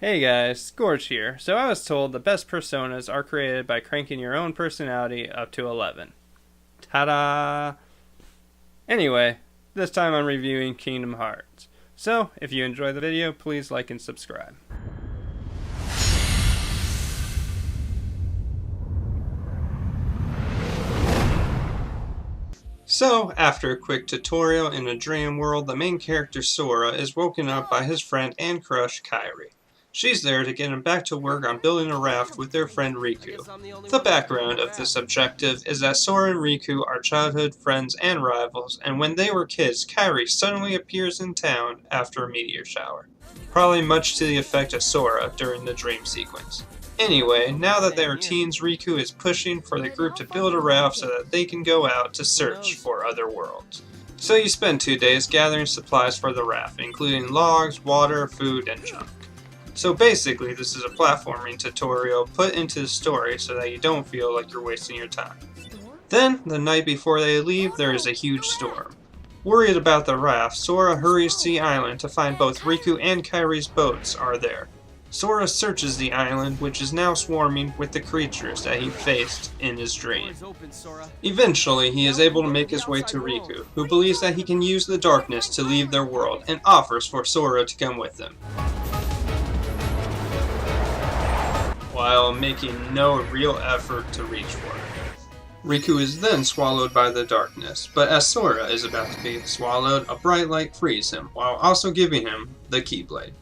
Hey guys, Scorch here. So I was told the best personas are created by cranking your own personality up to 11. Ta-da! Anyway, this time I'm reviewing Kingdom Hearts. So, if you enjoy the video, please like and subscribe. So, after a quick tutorial in a dream world, the main character Sora is woken up by his friend and crush Kairi. She's there to get him back to work on building a raft with their friend Riku. The background of this objective is that Sora and Riku are childhood friends and rivals, and when they were kids, Kairi suddenly appears in town after a meteor shower. Probably much to the effect of Sora during the dream sequence. Anyway, now that they are teens, Riku is pushing for the group to build a raft so that they can go out to search for other worlds. So you spend 2 days gathering supplies for the raft, including logs, water, food, and junk. So basically, this is a platforming tutorial put into the story so that you don't feel like you're wasting your time. Then, the night before they leave, there is a huge storm. Worried about the raft, Sora hurries to the island to find both Riku and Kairi's boats are there. Sora searches the island, which is now swarming with the creatures that he faced in his dream. Eventually, he is able to make his way to Riku, who believes that he can use the darkness to leave their world and offers for Sora to come with him, while making no real effort to reach for it. Riku is then swallowed by the darkness, but as Sora is about to be swallowed, a bright light frees him, while also giving him the Keyblade,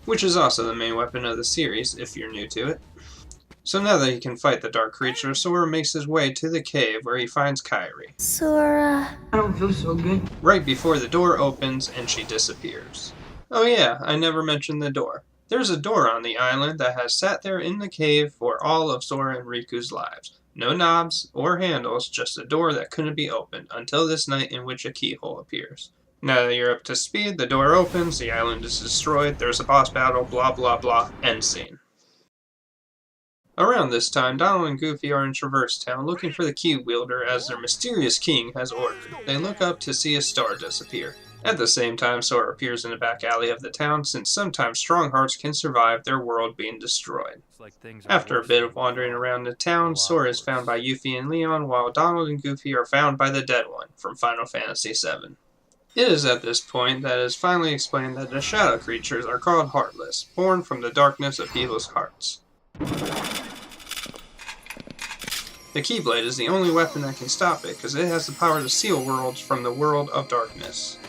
which is also the main weapon of the series if you're new to it. So now that he can fight the dark creature, Sora makes his way to the cave where he finds Kairi. Sora, I don't feel so good. Right before the door opens and she disappears. Oh yeah, I never mentioned the door. There's a door on the island that has sat there in the cave for all of Sora and Riku's lives. No knobs or handles, just a door that couldn't be opened until this night in which a keyhole appears. Now that you're up to speed, the door opens, the island is destroyed, there's a boss battle, blah blah blah, end scene. Around this time, Donald and Goofy are in Traverse Town looking for the key wielder as their mysterious king has ordered. They look up to see a star disappear. At the same time, Sora appears in the back alley of the town, since sometimes strong hearts can survive their world being destroyed. After a bit of wandering around the town, Sora is found by Yuffie and Leon, while Donald and Goofy are found by the Dead One from Final Fantasy VII. It is at this point that it is finally explained that the shadow creatures are called Heartless, born from the darkness of people's hearts. The Keyblade is the only weapon that can stop it, because it has the power to seal worlds from the world of darkness.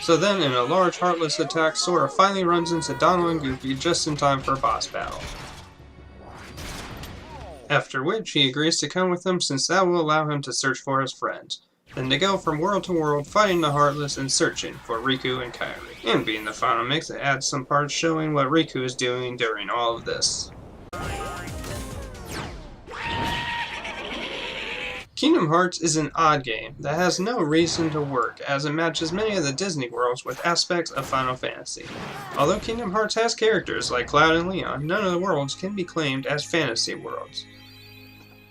So then, in a large Heartless attack, Sora finally runs into Donald and Goofy just in time for a boss battle. After which, he agrees to come with them since that will allow him to search for his friends. Then they go from world to world fighting the Heartless and searching for Riku and Kairi. And being the final mix, it adds some parts showing what Riku is doing during all of this. Kingdom Hearts is an odd game that has no reason to work, as it matches many of the Disney worlds with aspects of Final Fantasy. Although Kingdom Hearts has characters like Cloud and Leon, none of the worlds can be claimed as fantasy worlds.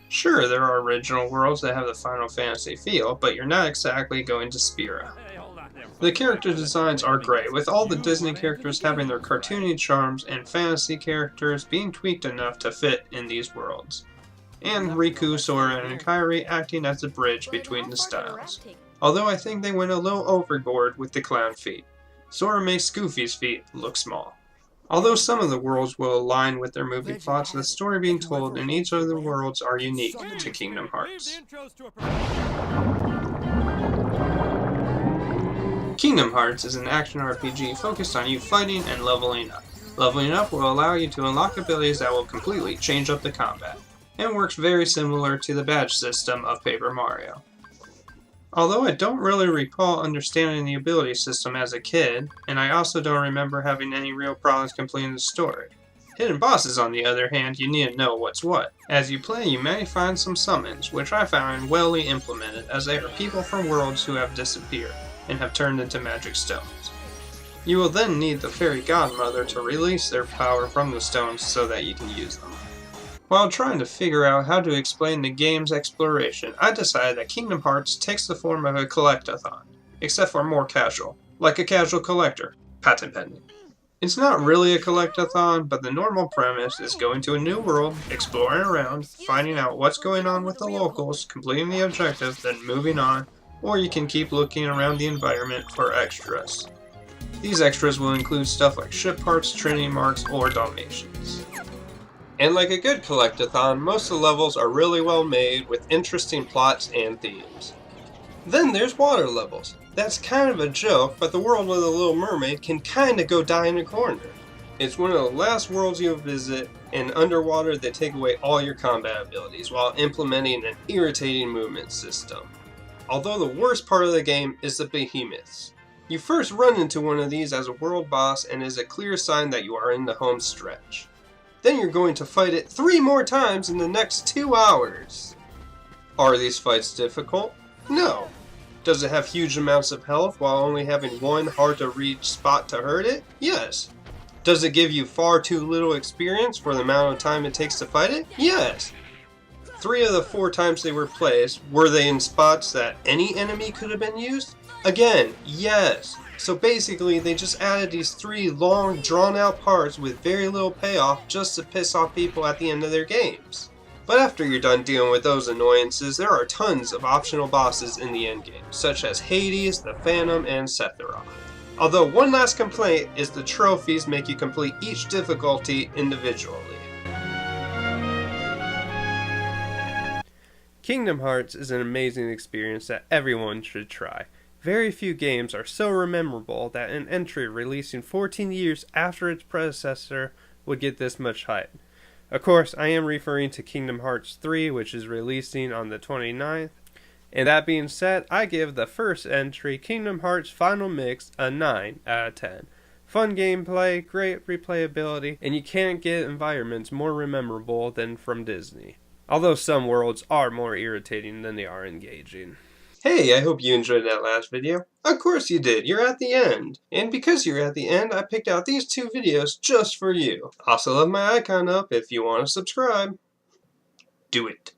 Sure, there are original worlds that have the Final Fantasy feel, but you're not exactly going to Spira. The character designs are great, with all the Disney characters having their cartoony charms and fantasy characters being tweaked enough to fit in these worlds, and Riku, Sora, and Kairi acting as the bridge between the styles. Although I think they went a little overboard with the clown feet. Sora makes Goofy's feet look small. Although some of the worlds will align with their movie plots, the story being told in each of the worlds are unique to Kingdom Hearts. Kingdom Hearts is an action RPG focused on you fighting and leveling up. Leveling up will allow you to unlock abilities that will completely change up the combat, and works very similar to the badge system of Paper Mario. Although I don't really recall understanding the ability system as a kid, and I also don't remember having any real problems completing the story. Hidden bosses, on the other hand, you need to know what's what. As you play, you may find some summons, which I found well implemented, as they are people from worlds who have disappeared, and have turned into magic stones. You will then need the fairy godmother to release their power from the stones so that you can use them. While trying to figure out how to explain the game's exploration, I decided that Kingdom Hearts takes the form of a collectathon, except for more casual, like a casual collector, patent pending. It's not really a collectathon, but the normal premise is going to a new world, exploring around, finding out what's going on with the locals, completing the objective, then moving on, or you can keep looking around the environment for extras. These extras will include stuff like ship parts, trinity marks, or donations. And like a good collectathon, most of the levels are really well made with interesting plots and themes. Then there's water levels. That's kind of a joke, but the world of the Little Mermaid can kinda go die in a corner. It's one of the last worlds you'll visit, and underwater they take away all your combat abilities while implementing an irritating movement system. Although the worst part of the game is the behemoths. You first run into one of these as a world boss and is a clear sign that you are in the home stretch. Then you're going to fight it 3 more times in the next 2 hours. Are these fights difficult? No. Does it have huge amounts of health while only having one hard-to-reach spot to hurt it? Yes. Does it give you far too little experience for the amount of time it takes to fight it? Yes. 3 of the 4 times they were placed, were they in spots that any enemy could have been used? Again, yes. So basically, they just added these 3 long, drawn-out parts with very little payoff just to piss off people at the end of their games. But after you're done dealing with those annoyances, there are tons of optional bosses in the endgame, such as Hades, the Phantom, and Sephiroth. Although one last complaint is the trophies make you complete each difficulty individually. Kingdom Hearts is an amazing experience that everyone should try. Very few games are so memorable that an entry releasing 14 years after its predecessor would get this much hype. Of course, I am referring to Kingdom Hearts 3, which is releasing on the 29th. And that being said, I give the first entry, Kingdom Hearts Final Mix, a 9 out of 10. Fun gameplay, great replayability, and you can't get environments more memorable than from Disney. Although some worlds are more irritating than they are engaging. Hey, I hope you enjoyed that last video. Of course you did, you're at the end. And because you're at the end, I picked out these 2 videos just for you. Also leave my icon up if you want to subscribe. Do it.